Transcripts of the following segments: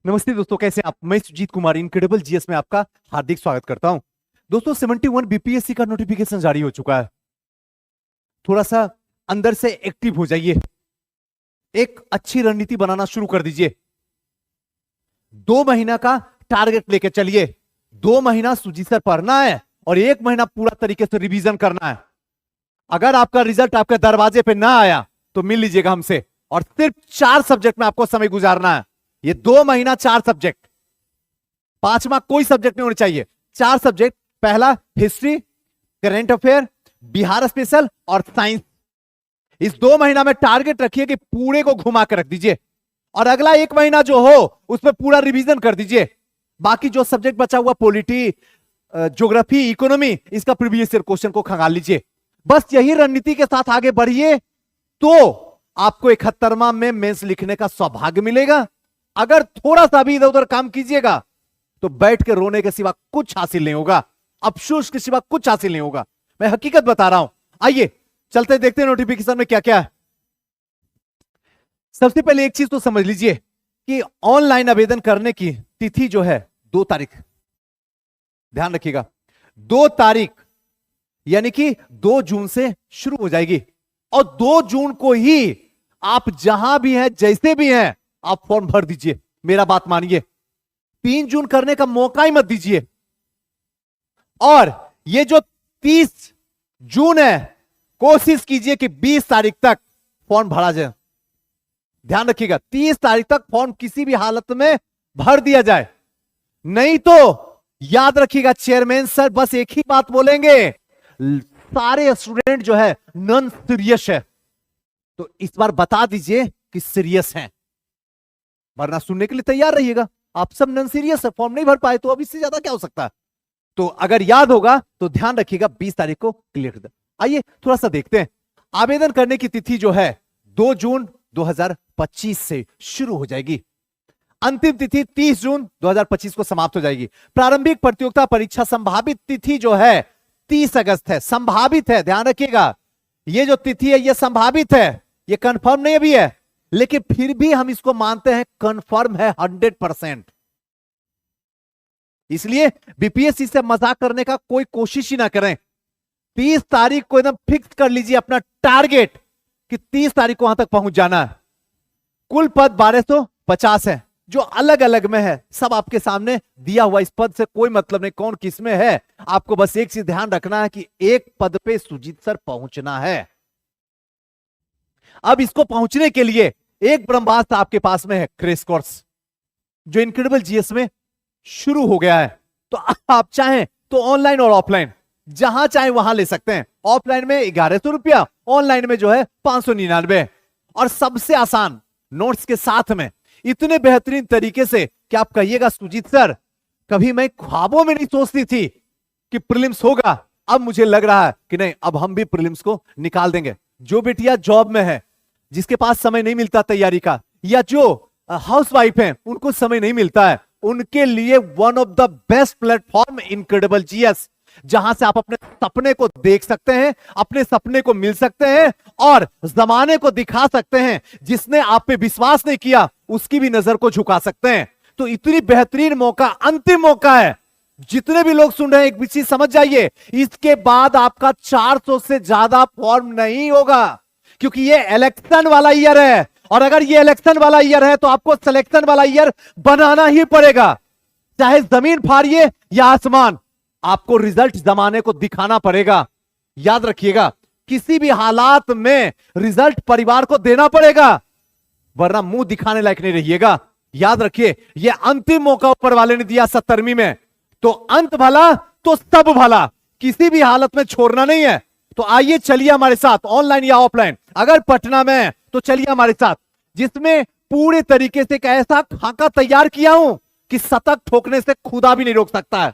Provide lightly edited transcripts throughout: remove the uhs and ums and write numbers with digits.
नमस्ते दोस्तों, कैसे हैं आप। मैं सुजीत कुमार इनक्रेडिबल जीएस में आपका हार्दिक स्वागत करता हूं। दोस्तों 71 बीपीएससी का नोटिफिकेशन जारी हो चुका है। थोड़ा सा अंदर से एक्टिव हो जाइए, एक अच्छी रणनीति बनाना शुरू कर दीजिए। 2 महीना का टारगेट लेके चलिए। 2 महीना सुजीत सर पढ़ना है और 1 महीना पूरा तरीके से रिवीजन करना है। अगर आपका रिजल्ट आपके दरवाजे पे ना आया तो मिल लीजिएगा हमसे, और सिर्फ 4 सब्जेक्ट में आपको समय गुजारना है। ये 2 महीना 4 सब्जेक्ट, 5वां कोई सब्जेक्ट नहीं होने चाहिए। 4 सब्जेक्ट, पहला history, current affair, Bihar special और साइंस। इस 2 महीना में टारगेट रखिए कि पूरे को घुमा कर रख दीजिए, और अगला 1 महीना जो हो उसमें पूरा रिवीजन कर दीजिए। बाकी जो सब्जेक्ट बचा हुआ, पॉलिटी, ज्योग्राफी, इकोनॉमी, इसका प्रीवियस ईयर क्वेश्चन को खंगाल लीजिए। बस यही रणनीति के साथ आगे बढ़िए तो आपको 71वां में मेंस लिखने का सौभाग्य मिलेगा। अगर थोड़ा सा भी इधर उधर काम कीजिएगा तो बैठ के रोने के सिवा कुछ हासिल नहीं होगा, अफसोस के सिवा कुछ हासिल नहीं होगा। मैं हकीकत बता रहा हूं। आइए चलते देखते हैं नोटिफिकेशन में क्या क्या है। सबसे पहले एक चीज तो समझ लीजिए कि ऑनलाइन आवेदन करने की तिथि जो है 2 तारीख, ध्यान रखिएगा, 2 तारीख यानी कि 2 जून से शुरू हो जाएगी। और 2 जून को ही आप जहां भी हैं, जैसे भी हैं, आप फॉर्म भर दीजिए। मेरा बात मानिए, 3 जून करने का मौका ही मत दीजिए। और ये जो 30 जून है, कोशिश कीजिए कि 20 तारीख तक फॉर्म भरा जाए। ध्यान रखिएगा, 30 तारीख तक फॉर्म किसी भी हालत में भर दिया जाए। नहीं तो याद रखिएगा, चेयरमैन सर बस एक ही बात बोलेंगे, सारे स्टूडेंट जो है नॉन सीरियस है। तो इस बार बता दीजिए कि सीरियस हैं, वरना सुनने के लिए तैयार रहिएगा। आप सब नॉन सीरियस है, फॉर्म नहीं भर पाए तो अब इससे ज्यादा क्या हो सकता है। तो अगर याद होगा तो ध्यान रखिएगा, 20 तारीख को क्लियर कर दे। आइए थोड़ा सा देखते हैं। आवेदन करने की तिथि जो है 2 जून 2025 से शुरू हो जाएगी। अंतिम तिथि 30 जून 2025 को समाप्त हो जाएगी। प्रारंभिक प्रतियोगिता परीक्षा संभावित तिथि जो है 30 अगस्त है। संभावित है, ध्यान रखिएगा, ये जो तिथि है ये संभावित है, ये कंफर्म नहीं अभी है, लेकिन फिर भी हम इसको मानते हैं कंफर्म है 100%। इसलिए बीपीएससी से मजाक करने का कोई कोशिश ही ना करें। 30 तारीख को एकदम फिक्स कर लीजिए अपना टारगेट कि 30 तारीख को वहां तक पहुंच जाना है। कुल पद 1250 है, जो अलग अलग में है, सब आपके सामने दिया हुआ। इस पद से कोई मतलब नहीं कौन किस में है। आपको बस एक चीज ध्यान रखना है कि एक पद पे सुजीत सर पहुंचना है। अब इसको पहुंचने के लिए एक ब्रह्मास्त्र आपके पास में है, क्रेश कोर्स, जो इनक्रेडिबल जीएस में शुरू हो गया है। तो आप चाहें तो ऑनलाइन और ऑफलाइन जहां चाहे वहां ले सकते हैं। ऑफलाइन में 1100 रुपया, ऑनलाइन में जो है 599। और सबसे आसान नोट्स के साथ में इतने बेहतरीन तरीके से कि आप कहिएगा, सुजीत सर कभी मैं ख्वाबों में नहीं सोचती थी कि प्रीलिम्स होगा, अब मुझे लग रहा है कि नहीं, अब हम भी प्रीलिम्स को निकाल देंगे। जो बेटियां जॉब में है, जिसके पास समय नहीं मिलता तैयारी का, या जो हाउसवाइफ हैं उनको समय नहीं मिलता है, उनके लिए one of the best platform incredible GS, जहां से आप अपने सपने को देख सकते हैं, अपने सपने को मिल सकते हैं और जमाने को दिखा सकते हैं। जिसने आप पे विश्वास नहीं किया उसकी भी नजर को झुका सकते हैं। तो इतनी बेहतरीन मौका, अंतिम मौका है। जितने भी लोग सुन रहे हैं एक चीज समझ जाइए, इसके बाद आपका 400 से ज्यादा फॉर्म नहीं होगा, क्योंकि ये इलेक्शन वाला ईयर है। और अगर ये इलेक्शन वाला ईयर है तो आपको सिलेक्शन वाला ईयर बनाना ही पड़ेगा। चाहे जमीन फाड़िए या आसमान, आपको रिजल्ट जमाने को दिखाना पड़ेगा। याद रखिएगा, किसी भी हालात में रिजल्ट परिवार को देना पड़ेगा, वरना मुंह दिखाने लायक नहीं रहिएगा। याद रखिए, यह अंतिम मौका ऊपर वाले ने दिया 70वीं में। तो अंत भला तो सब भला, किसी भी हालत में छोड़ना नहीं है। तो आइए चलिए हमारे साथ, ऑनलाइन या ऑफलाइन। अगर पटना में है तो चलिए हमारे साथ, जिसमें पूरे तरीके से एक ऐसा खाका तैयार किया हूं कि शतक ठोकने से खुदा भी नहीं रोक सकता है।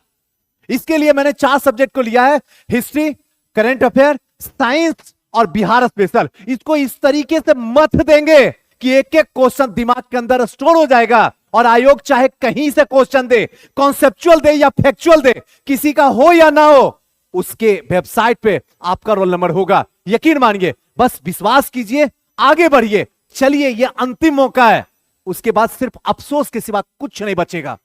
इसके लिए मैंने 4 सब्जेक्ट को लिया है, हिस्ट्री, करंट अफेयर, साइंस और बिहार स्पेशल। इसको इस तरीके से मत देंगे कि एक एक क्वेश्चन दिमाग के अंदर स्टोर हो जाएगा, और आयोग चाहे कहीं से क्वेश्चन दे, कॉन्सेप्चुअल दे या फैक्चुअल दे, किसी का हो या ना हो, उसके वेबसाइट पे आपका रोल नंबर होगा। यकीन मानिए, बस विश्वास कीजिए, आगे बढ़िए। चलिए, यह अंतिम मौका है। उसके बाद सिर्फ अफसोस के सिवा कुछ नहीं बचेगा।